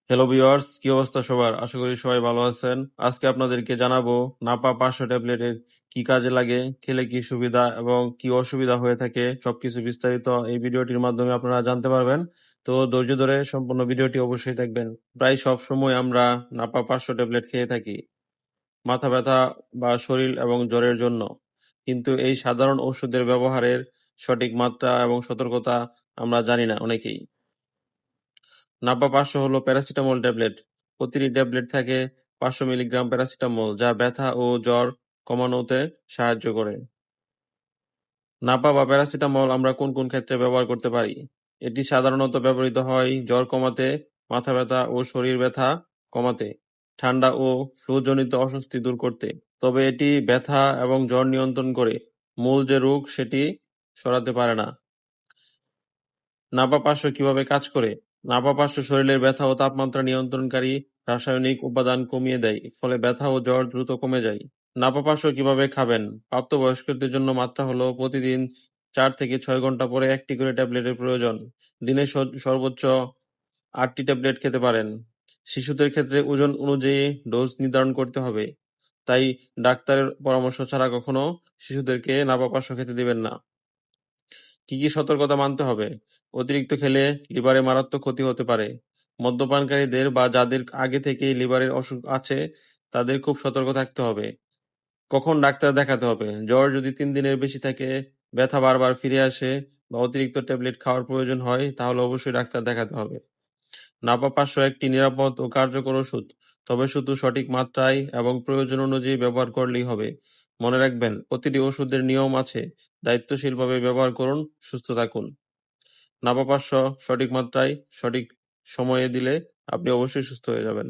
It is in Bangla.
হ্যালো ভিউয়ার্স, কি অবস্থা সবার? আশা করি সবাই ভালো আছেন। আজকে আপনাদেরকে জানাবো নাপা 500 ট্যাবলেটের কি কাজে লাগে, খেলে কি সুবিধা এবং কি অসুবিধা হয়ে থাকে সবকিছু বিস্তারিত এই ভিডিওটির মাধ্যমে আপনারা জানতে পারবেন। তো ধৈর্য ধরে সম্পূর্ণ ভিডিওটি অবশ্যই দেখবেন। প্রায় সব সময় আমরা নাপা 500 ট্যাবলেট খেয়ে থাকি মাথা ব্যথা বা শরীর এবং জ্বরের জন্য। কিন্তু এই সাধারণ ওষুধের ব্যবহারের সঠিক মাত্রা এবং সতর্কতা আমরা জানি না অনেকেই। নাপা 500 হলো প্যারাসিটামল ট্যাবলেট। প্রতিটি ট্যাবলেট থাকে 500 মিলিগ্রাম প্যারাসিটামল, যা ব্যথা ও জ্বর কমানোতে সাহায্য করে। নাপা বা প্যারাসিটামল আমরা কোন কোন ক্ষেত্রে ব্যবহার করতে পারি? এটি সাধারণত ব্যবহৃত হয় জ্বর কমাতে, মাথা ব্যথা ও শরীর ব্যথা কমাতে, ঠান্ডা ও ফ্লুজনিত অস্বস্তি দূর করতে। তবে এটি ব্যথা এবং জ্বর নিয়ন্ত্রণ করে, মূল যে রোগ সেটি সরাতে পারে না। নাপা 500 কিভাবে কাজ করে? নাপা 500 শরীরের ব্যথা ও তাপমাত্রা নিয়ন্ত্রণকারী রাসায়নিক উপাদান কমিয়ে দেয়, ফলে ব্যথা ও জ্বর দ্রুত কমে যায়। নাপা 500 কিভাবে খাবেন? প্রাপ্তবয়স্কদের জন্য মাত্রা হলো প্রতিদিন 4 থেকে 6 ঘন্টা পরে একটি করে ট্যাবলেটের প্রয়োজন। দিনে সর্বোচ্চ 8টি ট্যাবলেট খেতে পারেন। শিশুদের ক্ষেত্রে ওজন অনুযায়ী ডোজ নির্ধারণ করতে হবে। তাই ডাক্তারের পরামর্শ ছাড়া কখনো শিশুদেরকে নাপা 500 খেতে দিবেন না। কি কি সতর্কতা মানতে হবে? অতিরিক্ত খেলে লিভারে মারাত্মক ক্ষতি হতে পারে। মদ্যপানকারীদের বা যাদের আগে থেকেই লিভারের অসুখ আছে তাদের খুব সতর্ক থাকতে হবে। কখন ডাক্তার দেখাতে হবে? জ্বর যদি 3 দিনের বেশি থাকে, ব্যথা বারবার ফিরে আসে বা অতিরিক্ত ট্যাবলেট খাওয়ার প্রয়োজন হয় তাহলে অবশ্যই ডাক্তার দেখাতে হবে। নাপা 500 একটি নিরাপদ ও কার্যকর ওষুধ, তবে শুধু সঠিক মাত্রায় এবং প্রয়োজন অনুযায়ী ব্যবহার করলেই হবে। মনে রাখবেন, প্রতিটি ওষুধের নিয়ম আছে। দায়িত্বশীলভাবে ব্যবহার করুন, সুস্থ থাকুন। নাপা 500 সঠিক মাত্রায় সঠিক সময়ে দিলে আপনি অবশ্যই সুস্থ হয়ে যাবেন।